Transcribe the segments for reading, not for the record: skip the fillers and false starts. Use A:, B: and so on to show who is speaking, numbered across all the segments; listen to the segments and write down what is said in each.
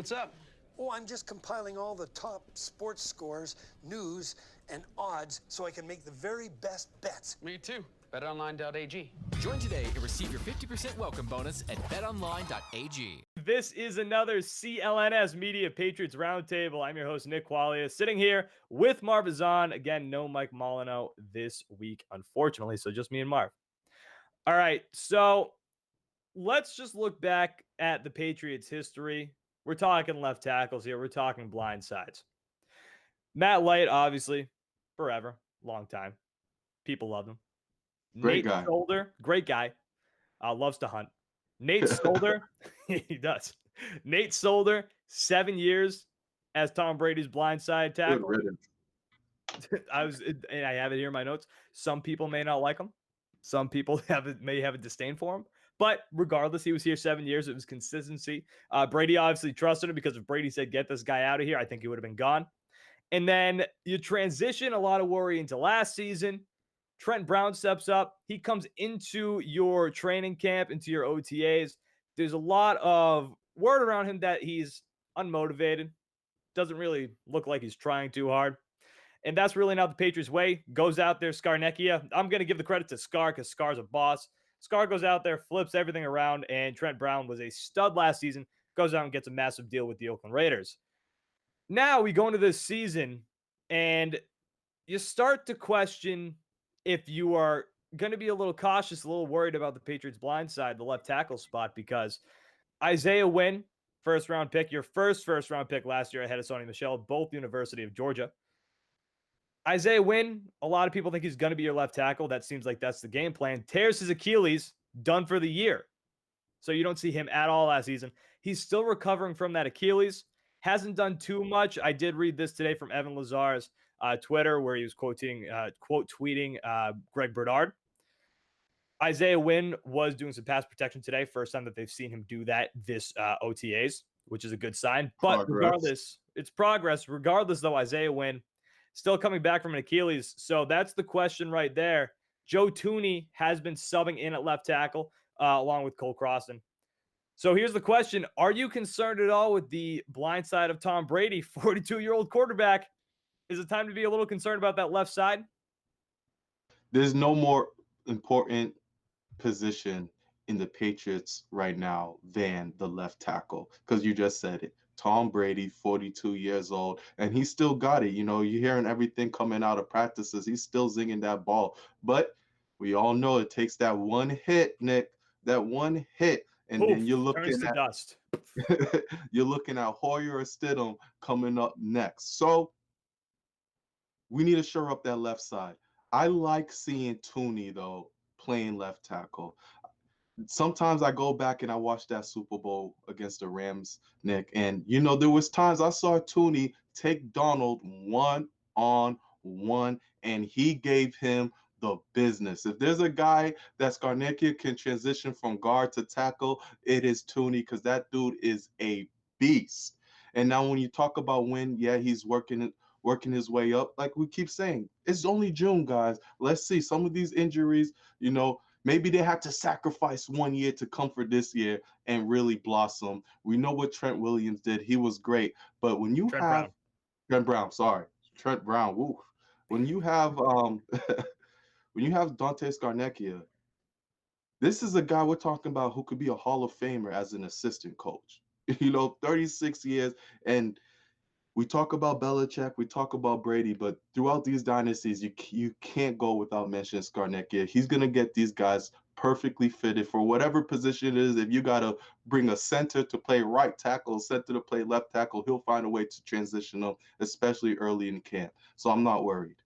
A: What's up?
B: Oh, I'm just compiling all the top sports scores, news, and odds so I can make the very best bets.
A: Me too. BetOnline.ag.
C: Join today and receive your 50% welcome bonus at betonline.ag.
D: This is another CLNS Media Patriots Roundtable. I'm your host, Nick Qualia, sitting here with Marv Azan. Again, no Mike Molyneux this week, unfortunately, so just me and Marv. All right, so let's just look back at the Patriots' history. We're talking left tackles here. We're talking blindsides. Matt Light, obviously, forever, long time. People love him.
E: Great
D: Nate
E: guy.
D: Solder, great guy. Loves to hunt. Nate Solder, he does. Nate Solder, 7 years as Tom Brady's blindside tackle.
E: Good riddance.
D: And I have it here in my notes. Some people may not like him. Some people may have a disdain for him. But regardless, he was here 7 years. It was consistency. Brady obviously trusted him because if Brady said, get this guy out of here, I think he would have been gone. And then you transition a lot of worry into last season. Trent Brown steps up. He comes into your training camp, into your OTAs. There's a lot of word around him that he's unmotivated. Doesn't really look like he's trying too hard. And that's really not the Patriots' way. Goes out there, Scarnecchia. I'm going to give the credit to Scar because Scar's a boss. Scar goes out there, flips everything around, and Trent Brown was a stud last season. Goes out and gets a massive deal with the Oakland Raiders. Now we go into this season, and you start to question if you are going to be a little cautious, a little worried about the Patriots' blind side, the left tackle spot, because Isaiah Wynn, first-round pick, your first-round pick last year ahead of Sonny Michel, both University of Georgia. Isaiah Wynn, a lot of people think he's going to be your left tackle. That seems like that's the game plan. Tears his Achilles, done for the year. So you don't see him at all last season. He's still recovering from that Achilles. Hasn't done too much. I did read this today from Evan Lazar's Twitter, where he was quote tweeting Greg Bernard. Isaiah Wynn was doing some pass protection today. First time that they've seen him do that this OTAs, which is a good sign. But regardless, it's progress. Regardless, though, Isaiah Wynn still coming back from an Achilles. So that's the question right there. Joe Thuney has been subbing in at left tackle along with Cole Crossan. So here's the question. Are you concerned at all with the blind side of Tom Brady, 42-year-old quarterback? Is it time to be a little concerned about that left side?
E: There's no more important position in the Patriots right now than the left tackle, because you just said it. Tom Brady, 42 years old, and he still got it. You know, you're hearing everything coming out of practices. He's still zinging that ball. But we all know it takes that one hit, Nick, that one hit. And then you're looking at
D: dust.
E: You're looking at Hoyer or Stidham coming up next. So we need to shore up that left side. I like seeing Thuney, though, playing left tackle. Sometimes I go back and I watch that Super Bowl against the Rams, Nick, and you know there was times I saw Thuney take Donald one-on-one, and he gave him the business. If there's a guy that Scarnecchia can transition from guard to tackle, it is Thuney, because that dude is a beast. And now when you talk about Wynn, yeah, he's working his way up. Like we keep saying, it's only June, guys. Let's see some of these injuries, you know. Maybe they had to sacrifice 1 year to come for this year and really blossom. We know what Trent Williams did. He was great. But when you Trent Brown, woo. When you have when you have Dante Scarnecchia, this is a guy we're talking about who could be a Hall of Famer as an assistant coach. You know, 36 years. And we talk about Belichick, we talk about Brady, but throughout these dynasties, you can't go without mentioning Scarnecchia. He's going to get these guys perfectly fitted for whatever position it is. If you got to bring a center to play right tackle, center to play left tackle, he'll find a way to transition them, especially early in camp. So I'm not worried.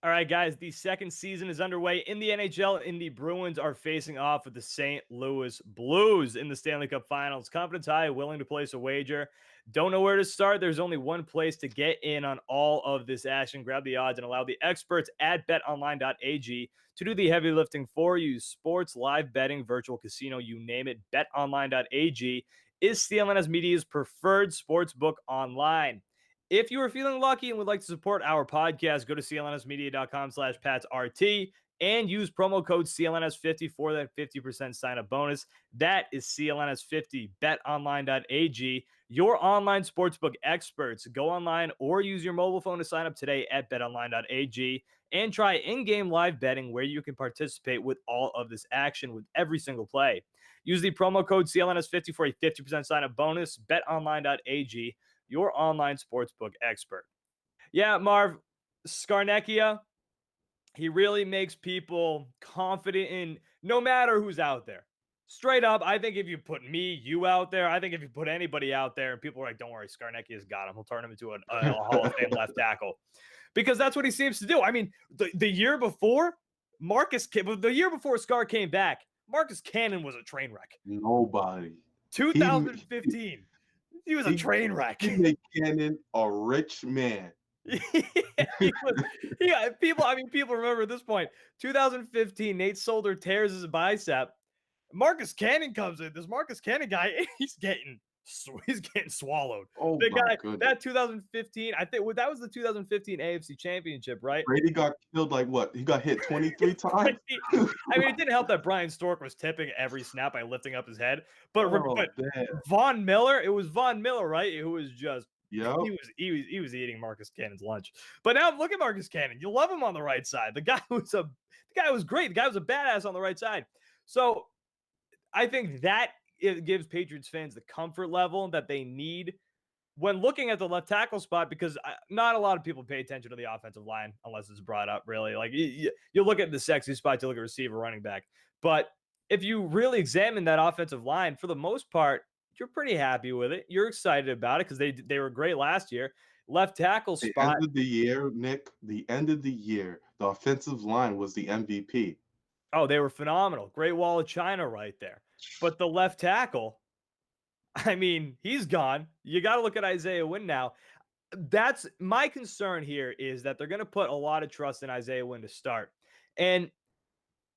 D: All right, guys, the second season is underway in the NHL, and the Bruins are facing off with the St. Louis Blues in the Stanley Cup Finals. Confidence high, willing to place a wager. Don't know where to start. There's only one place to get in on all of this action. Grab the odds and allow the experts at betonline.ag to do the heavy lifting for you. Sports, live betting, virtual casino, you name it. Betonline.ag is CLNS Media's preferred sports book online. If you are feeling lucky and would like to support our podcast, go to clnsmedia.com/PatsRT and use promo code CLNS50 for that 50% sign-up bonus. That is CLNS50, betonline.ag, your online sportsbook experts. Go online or use your mobile phone to sign up today at betonline.ag and try in-game live betting where you can participate with all of this action with every single play. Use the promo code CLNS50 for a 50% sign-up bonus. betonline.ag, your online sportsbook expert. Yeah, Marv, Scarnecchia, he really makes people confident in no matter who's out there. Straight up, I think if you put me, you out there, I think if you put anybody out there and people are like, don't worry, Scarnecchia's got him. He'll turn him into a Hall of Fame left tackle. Because that's what he seems to do. I mean, the year before, the year before Scar came back, Marcus Cannon was a train wreck.
E: Nobody.
D: 2015, he was a train wreck.
E: He made Cannon a rich man.
D: People remember at this point. 2015, Nate Solder tears his bicep. Marcus Cannon comes in. This Marcus Cannon guy, he's getting swallowed.
E: Oh
D: The
E: my
D: guy,
E: goodness.
D: that 2015, I think that was the 2015 AFC Championship, right?
E: Brady got killed like what? He got hit 23 times.
D: I mean, it didn't help that Brian Stork was tipping every snap by lifting up his head. But Von Miller, it was Von Miller, right? Who was just he was eating Marcus Cannon's lunch. But now look at Marcus Cannon. You love him on the right side. The guy was great. The guy was a badass on the right side. So I think that it gives Patriots fans the comfort level that they need when looking at the left tackle spot, because not a lot of people pay attention to the offensive line unless it's brought up, really. Like you look at the sexy spot, you look at receiver, running back. But if you really examine that offensive line, for the most part, you're pretty happy with it. You're excited about it because they were great last year. Left tackle spot.
E: The end of the year, Nick, the end of the year, the offensive line was the MVP.
D: Oh, they were phenomenal. Great wall of China right there. But the left tackle, I mean, he's gone. You got to look at Isaiah Wynn now. That's my concern here, is that they're going to put a lot of trust in Isaiah Wynn to start. And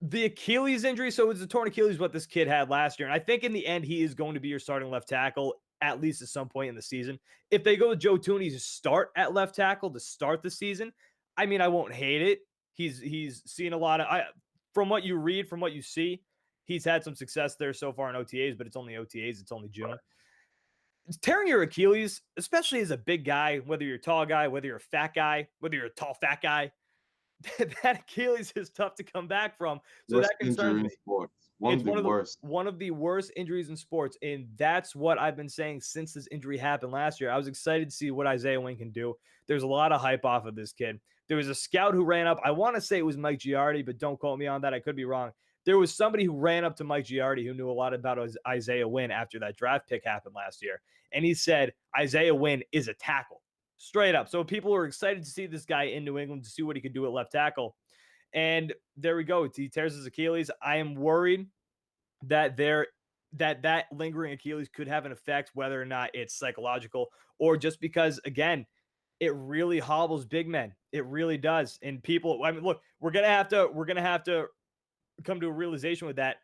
D: the Achilles injury, so it's a torn Achilles, what this kid had last year. And I think in the end, he is going to be your starting left tackle, at least at some point in the season. If they go with Joe Thuney to start at left tackle to start the season, I mean, I won't hate it. He's seen a lot of, from what you read, from what you see, he's had some success there so far in OTAs, but it's only OTAs. It's only June. Right. Tearing your Achilles, especially as a big guy, whether you're a tall guy, whether you're a fat guy, whether you're a tall, fat guy, that Achilles is tough to come back from. So
E: worst
D: that concerns me.
E: One
D: of the worst injuries in sports. And that's what I've been saying since this injury happened last year. I was excited to see what Isaiah Wynn can do. There's a lot of hype off of this kid. There was a scout who ran up. I want to say it was Mike Giardi, but don't quote me on that. I could be wrong. There was somebody who ran up to Mike Giardi who knew a lot about Isaiah Wynn after that draft pick happened last year. And he said, Isaiah Wynn is a tackle. Straight up. So people were excited to see this guy in New England, to see what he could do at left tackle. And there we go. He tears his Achilles. I am worried that that lingering Achilles could have an effect, whether or not it's psychological or just because, again, it really hobbles big men. It really does. And people, I mean, look, we're gonna have to come to a realization with that.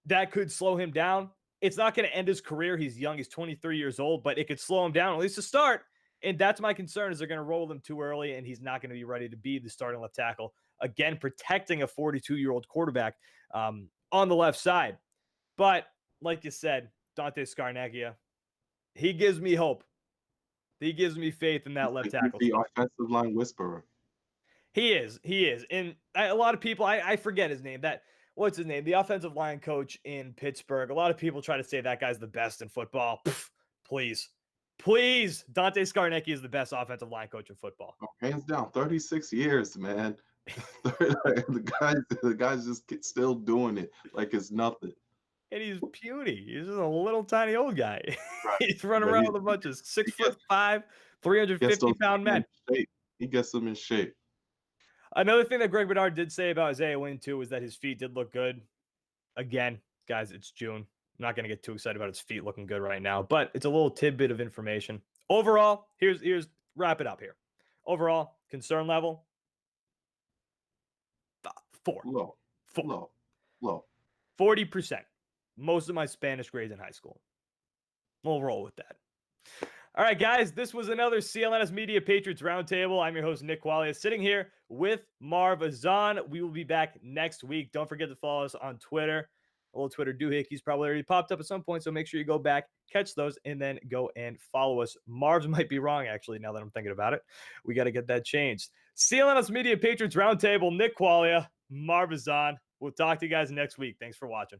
D: That could slow him down. It's not going to end his career. He's young. He's 23 years old, but it could slow him down, at least to start. And that's my concern, is they're going to roll him too early, and he's not going to be ready to be the starting left tackle. Again, protecting a 42-year-old quarterback on the left side. But like you said, Dante Scarnecchia, he gives me hope. He gives me faith in that left tackle.
E: The offensive line whisperer.
D: He is. And a lot of people, I forget his name. What's his name? The offensive line coach in Pittsburgh. A lot of people try to say that guy's the best in football. Pff, please. Dante Scarnecchia is the best offensive line coach in football.
E: Oh, hands down, 36 years, man. the guy's just still doing it like it's nothing.
D: And he's puny. He's just a little tiny old guy.
E: Right.
D: He's running around with a bunch of 6'5", 350-pound men.
E: He gets them in shape.
D: Another thing that Greg Bedard did say about Isaiah Wynn, too, is that his feet did look good. Again, guys, it's June. I'm not going to get too excited about his feet looking good right now, but it's a little tidbit of information. Overall, here's wrap it up here. Overall, concern level, 4.
E: Low.
D: 40%. Most of my Spanish grades in high school. We'll roll with that. All right, guys, this was another CLNS Media Patriots Roundtable. I'm your host, Nick Qualia, sitting here with Marv Azan. We will be back next week. Don't forget to follow us on Twitter. A little Twitter doohickeys probably already popped up at some point, so make sure you go back, catch those, and then go and follow us. Marv's might be wrong, actually, now that I'm thinking about it. We got to get that changed. CLNS Media Patriots Roundtable, Nick Qualia, Marv Azan. We'll talk to you guys next week. Thanks for watching.